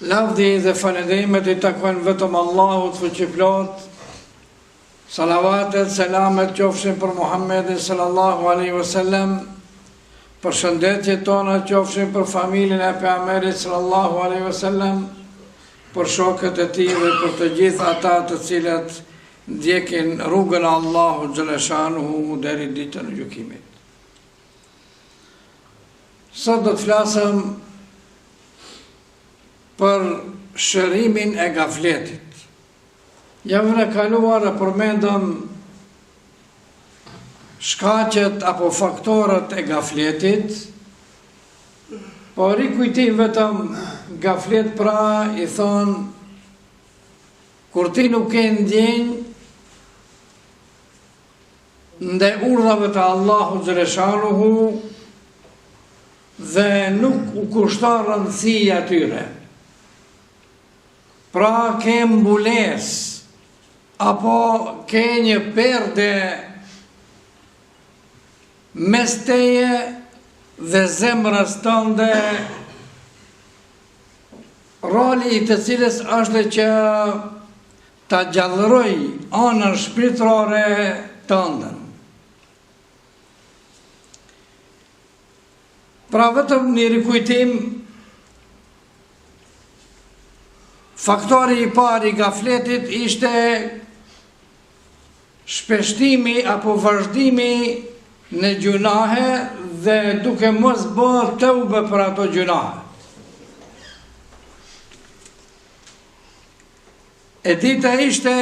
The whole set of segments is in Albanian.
Lavdi dhe falendrimet I takojnë vetëm Allahut fuqiplot. Salavatet, selamet qofshin për Muhammedin sallallahu alaihi wasallam. Përshëndetjet tona qofshin për familjen e pejgamberit sallallahu alaihi wasallam, për shokët e tij dhe për të gjithë ata të cilët ndjekin rrugën e Allahut xhaleshanuhu deri ditën e gjykimit. Sot do të flasëm për shërimin e gafletit. Javën e kaluar e përmendëm shkaqet apo faktorët e gafletit, por rikujtim vetëm gaflet pra I thonë kur ti nuk ke ndjenjë ndaj urdhave të Allahut xhaleshanuhu dhe nuk u kushton rëndësi atyre. Pra ke mbules, apo ke një perde mes teje dhe zemrës tënde, roli I të cilës është që ta gjallëroj anën shpirtërore tëndën. Pra vetëm një rikujtim, faktori I parë I gafletit ishte shpeshtimi apo vazhdimi në gjunahe dhe duke mos bërë tëube për ato gjunahe. E dita ishte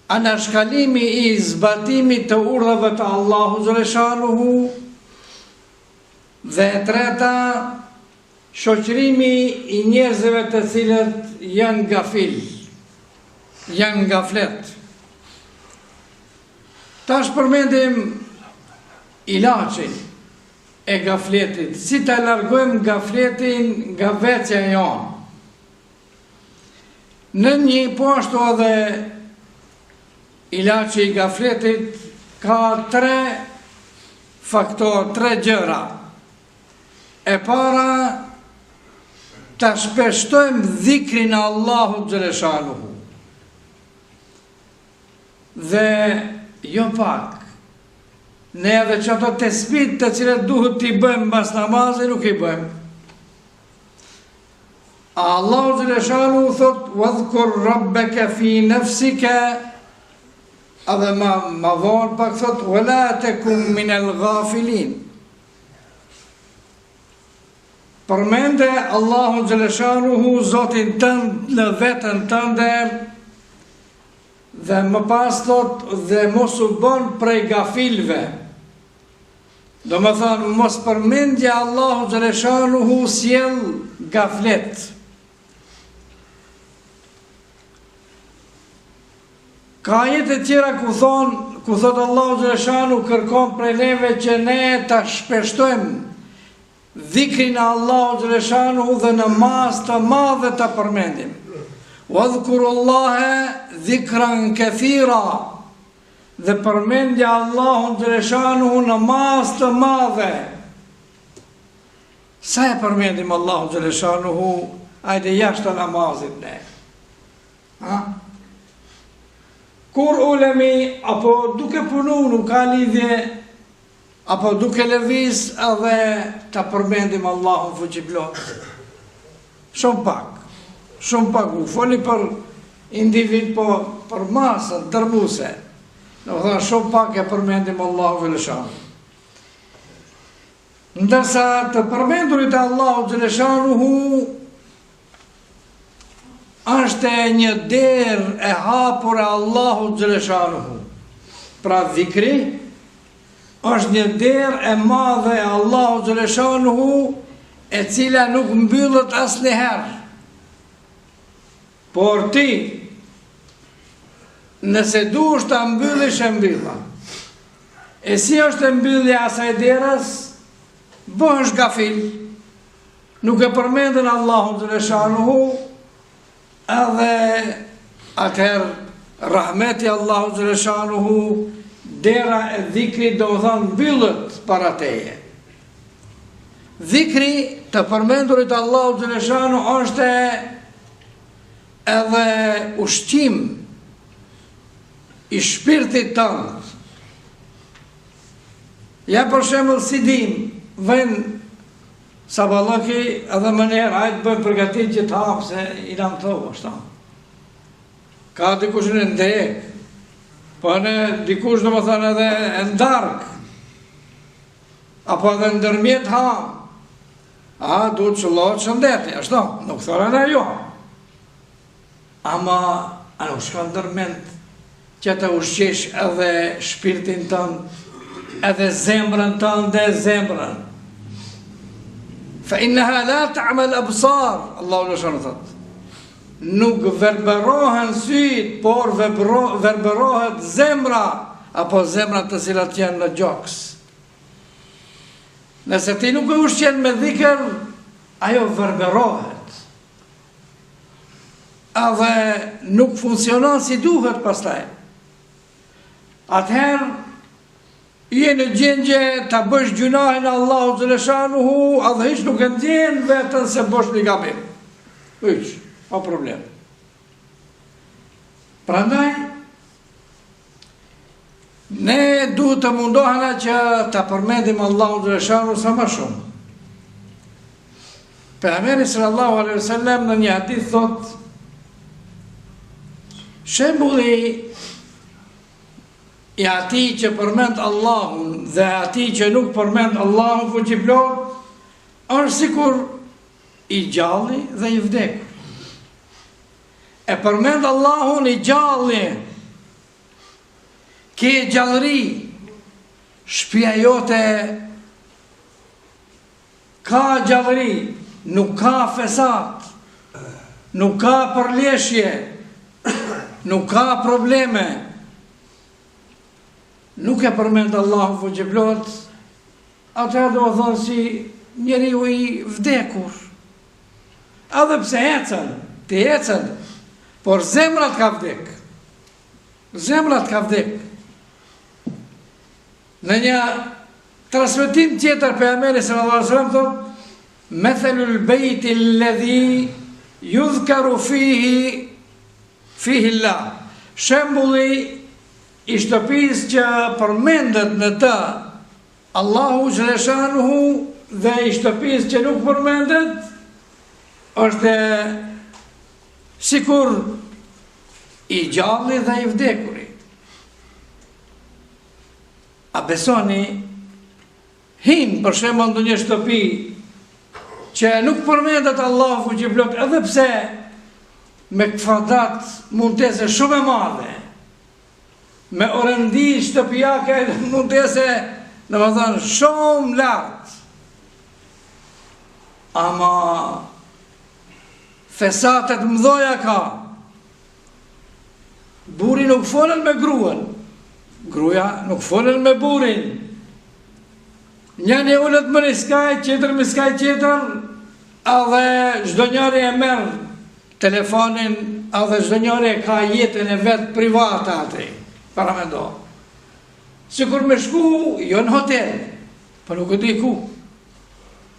anashkalimi I zbatimit të urdhave të Allahu xhaleshanuhu dhe e treta shoqërimi I njerëzve të cilët janë gafil, janë gaflet. Tash përmendim ilaçin e gafletit, si ta largojmë gafletin nga veçja jonë. Në një poshtu edhe ilaçi I gafletit ka 3 faktor, 3 gjëra. E para, ta shpeshtojmë dhikrin e Allahut xhaleshanuhu. Dhe jo pak, ne edhe që ato tesbih të cilët duhet t'i bëjmë mbas namazit nuk I bëjmë. Allahu xhaleshanuhu thot: "Wadhkur rabbaka fi nafsika", edhe ma vonë pak thot: "Wala takun minal ghafilin". Përmende Allahu xhaleshanuhu Zotin tënd në veten tënde dhe më pas thot dhe mos u bën prej gafilve. Do më thënë mos përmendja Allahu xhaleshanuhu sjell gaflet. Ka ajete tjera ku thot Allahu xhaleshanuhu kërkon prej neve që ne ta shpeshtojmë dhikrin e Allahu xhaleshanuhu dhe në mas të madhe të përmendim. Wadhkurullaha dhikran kathira, dhe përmendja Allahu xhaleshanuhu në mas të madhe. Sa e përmendim Allahu xhaleshanuhu, ajde jashtë namazit ne. Kur ulemi apo duke punu nuk ka lidhje, apo duke lëviz edhe ta përmendim Allahun fuqiplot. Shumë pak u foli për individ, po për masën dërmuese. Do të thonë shumë pak e përmendim Allahun xhaleshanuhu. Ndërsa të përmendurit e Allahut xhaleshanuhu është një derë e hapur e Allahut xhaleshanuhu. Pra dhikri është një derë e madhe e Allahut xhaleshanuhu, e cila nuk mbyllet asnjëherë. Por ti, nëse duhesh ta mbyllish e mbylla. E si është mbyllja asaj derës? Bëhesh gafil, nuk e përmendën Allahun xhaleshanuhu, edhe atëherë rahmeti Allahut xhaleshanuhu, dera e dhikrit do të thonë mbyllet para teje. dhikri të përmendurit Allahu xhaleshanu është edhe ushqim i shpirtit tënd. Ja për shembull si dim, vën saballaki edhe më njerë, hajtë bëjmë përgatit që të hapë se i nam thohë, ashta. Ka dikush në ndek, po në dikush në më thënë edhe ndark, apo edhe ndërmjet hamë. Duhet që lotë shëndeti, ashta, nuk thore në jo. Ama, a nuk shka ndërmend që të ushqesh edhe shpirtin tënë, edhe zemrën tënë dhe zemrën. Fa innaha la ta'mal absar, Allahu në shënë thëtë. Nuk verberohen syt, por verberohet zemra, apo zemra të cilat janë në gjoks. Nëse ti nuk e ushqen me dhikër, ajo verberohet. Edhe nuk funksionon si duhet pastaj. Atëherë, je në gjendje të bësh gjunahin Allahu xhaleshanuhu, edhe hiç nuk e ndjen vetën se bësh një gabim. Hiç, pa problem. Prandaj, ne duhet të mundohena që të përmendim Allahu xhaleshanuhu sa më shumë. Pejgamberi sallallahu alaihi wasallam në një hadith thot, shembulli i ati që përmend Allahun dhe ati që nuk përmend Allahun fuqiplot, është sikur i gjalli dhe i vdekur. E përmend Allahun i gjalli, ke gjallëri, shtëpia jote ka gjallëri, nuk ka fesat, nuk ka përleshje, nuk ka probleme. Nuk e përmend Allahu fuqiplot, atëherë do të thonë si njeriu i vdekur. Edhe pse ecën, ti ecën, por zemrat ka vdek. Zemrat ka vdek. Në një transmetim tjetër pejgamberi sallallahu alaihi wasallam thotë: "Mathalul bayti alladhi yudhkaru fihi Allah." Shembulli i shtëpisë që përmendet në të Allahu xhaleshanuhu dhe i shtëpisë që nuk përmendet, është sikur i gjalli dhe i vdekuri. A besoni, hin për shembull në një shtëpi që nuk përmendet Allahu fuqiplot, edhe pse me kvadat mundese shumë e madhe, me orëndi shtëpijake mundese, në më thënë, shumë lartë. Ama fesatet mdoja ka. Buri nuk folën me gruan, gruja nuk folën me burin. Njëni ullët më një skaj, qëtër më skaj qëtër, edhe çdo njëri e merë telefonin, edhe çdo njëri e ka jetën e vetë private atri. Para me do. Sikur me shku, jo në hotel, për nuk e di ku.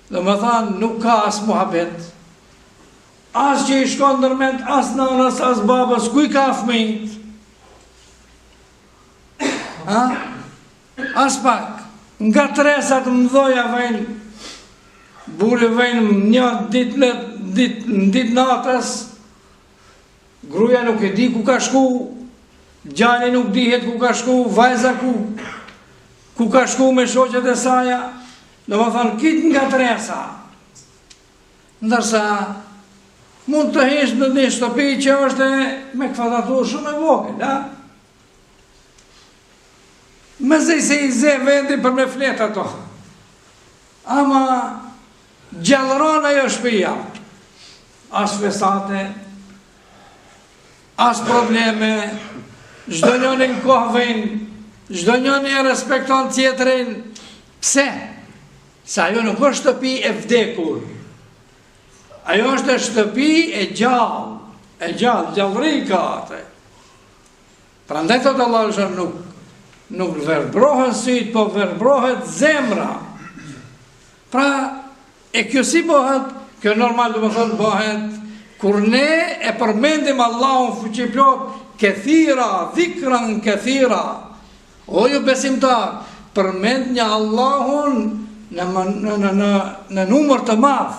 Dhe më thanë, nuk ka as muhabet, as që i shkon ndërmend, as nanës, as babës, ku i ka fëmijët? As pak, nga tresat mdoja vejnë, buri vejnë një ditë natës, gruja nuk e di ku ka shku, gjani nuk dihet ku ka shku, vajza ku ka shku me shoqet e saja, do më thënë, kitë nga tresa. Ndërsa, mund të hesh në një shtëpi që është me këfatatur shumë e vogël, me zej se i ze vendi për me flet ato. Ama, gjallëron ajo shtëpia, as fesate, as probleme, çdo njëri në kohë vjen, çdo njëri e respekton tjetrin. Pse? Se ajo nuk është shtëpi e vdekur. Ajo është shtëpi e gjallë, gjallëri ka atë. Prandaj thotë Allahu xhallahu nuk verbrohen syt, po verbrohet zemra. Pra, E kjo si bëhet? Kjo normal do më thonë bëhet kur ne e përmendim Allahun fuqiplot, këthira, dhikran këthira. O ju besimtar, përmend një Allahun në numër të madh.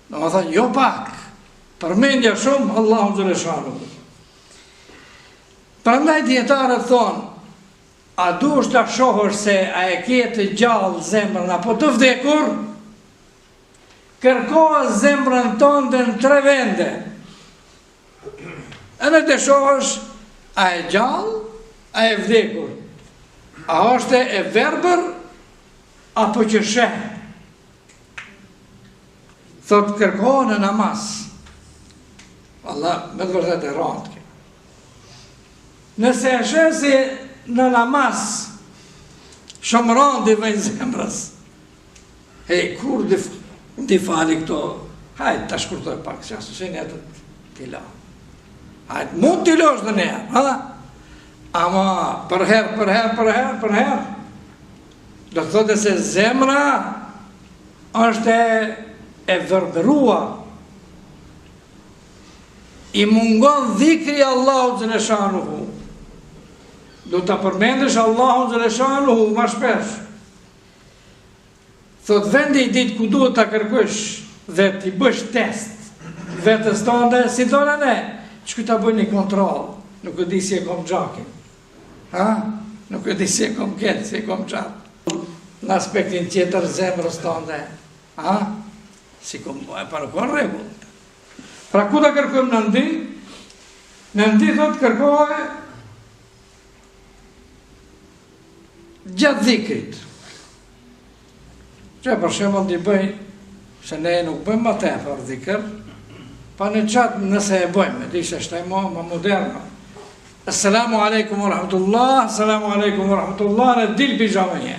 Do më thonë jo pak, përmendja shumë Allahun xhaleshanu. Prandaj dietarët thonë, a dush ta shohësh se a e ke të gjallë zemrën apo të vdekur? Kërkoha zemrën tënde në 3 vende. Edhe të shohësh a e gjallë, a e vdekur, a është e verbër apo që sheh. Thot kërkoha në namaz. Allah, me të vërtet e randë kjo. Nëse e sheh si në namaz shumë randi vejnë zemrës, kur di fali këto, hajtë të shkurtoj pak, që asë që një të tila. Hajtë, mund t'i losh dhe njerë, ama për herë, do të thotë se zemra është e vërberua, i mungon dhikri Allahu xhaleshanuhu. Do të përmendesh Allahun xhaleshanuhu ma shpesh. Thot vendi i ditë ku duhet ta kërkosh dhe ti bësh test vetës tënde, si thonë ne, që ta bëj një kontroll, nuk e di si e kom gjakin. Nuk e di si e kom ketë, si e kom gjak. Në aspektin tjetër zemrës tënde, si kom e parëkon regull. Pra ku ta kërkojmë në ndi? Në ndi thot kërkohë gjatë dhikrit. Që për shembull t'i bëj, se ne nuk bëjmë më tepër dhikr, pa në qatë nëse e bëjmë, di se shtaj më moderno. Assalamu alaikum wa rahmatullah, assalamu alaikum wa rahmatullah, në dil pijama një.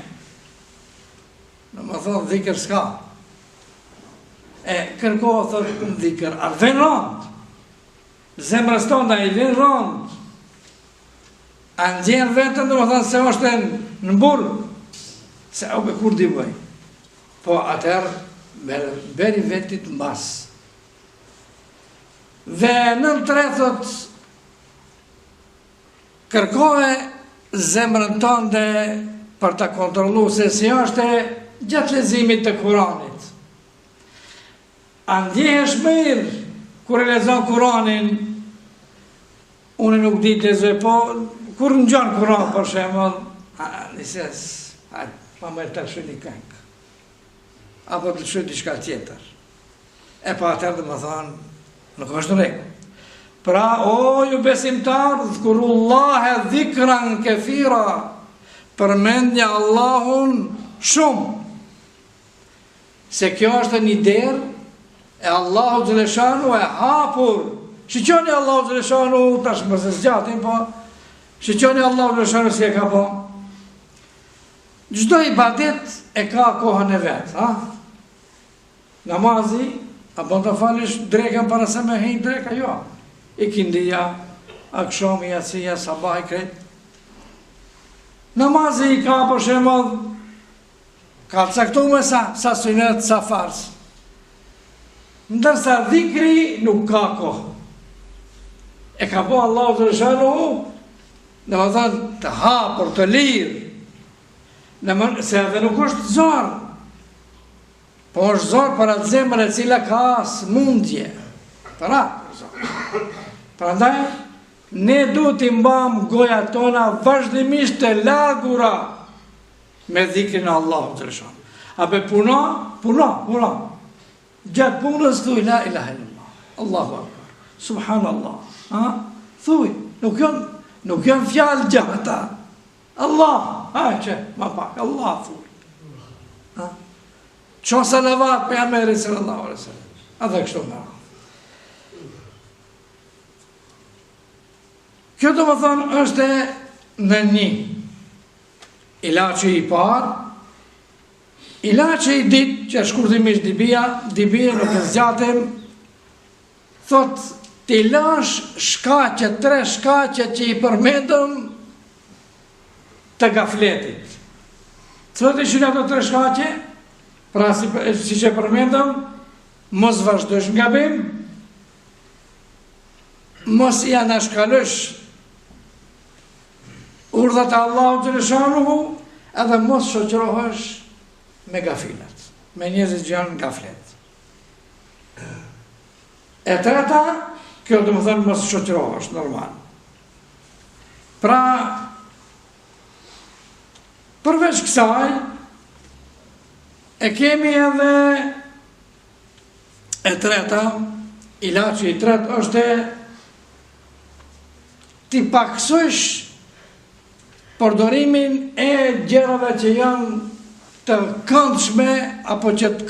Në më thonë dhikr s'ka. E kërkohë thotë në dhikr, a vën rënd. Zemrës tonë i vën rënd. A ndjenë vetën, dhe më thonë se është në burë. Se obe kur di bëj. Po atër, beri vetit mbas. Dhe në tre thot, kërkohe zemrën tënde për të kontrolu se si është gjatë lezimit të Kuranit. A ndjehesh mirë, kur e lezon Kuranin, unë nuk di të lezoj, po kur në gjanë Kuran, për shemëll, nises, ma mërë të lëshu një këngë. Apo të lëshu një shka tjetër. E pa atër dhe më thonë, nuk është në regu. Pra, o ju besimtar, dhkurullahe dhikran kefira, përmendja Allahun shumë. Se kjo është një derë, e Allahu xhaleshanu e hapur. Shiqoni Allahu xhaleshanu, tash më se zgjatim, po, shiqoni Allahu xhaleshanu si e ka po. Çdo ibadet e ka kohën e vetë, Namazi, apo të falish drekën para se me hejnë dreka, jo. Ikindia, akshomi, jacija, sabah i krejt. Namazi i ka për shembull, ka caktu me sa sunet, sa fars. Ndërsa dhikri nuk ka kohë. E ka po Allahu xhaleshanu, dhe më thënë të hapur, të lirë, se edhe nuk është zorë, po është zorë për atë zemër e cila ka smundje. Prandaj, ne du t'i mbam goja tona vazhdimisht të lagura me dhikrin e Allahu xhaleshanu. Ape puno. Gjatë punës thuj, la ilaha illallah, Allahu akbar, subhanallah, thuj, nuk janë fjalë gjata, Allah, që, ma pak, Allah thuj. Qonë salavat për Ameri sallallahu alaihi wasallam, atë kështu më. Kjo të më thonë është në një ilaçi i parë, ilaçi i ditë, që shkurtimisht dibia nuk e zgjatem, thot t'i lash shkaqe, 3 shkaqe që i përmendëm të gafletit. Thot i shina të 3 shkaqe, Pra si që përmendëm, mos vazhdosh nga gabim, mos i anashkalësh urdhat e Allahut xhelalu shanuhu, edhe mos shoqërohesh me gafilet, me njerëz që janë gaflet. E treta, kjo do të thonë mos shoqërohesh normal. Pra, përveç kësaj, e kemi edhe e treta, ilaçi i tretë është ti paksosh përdorimin e gjërave që janë të këndshme apo që të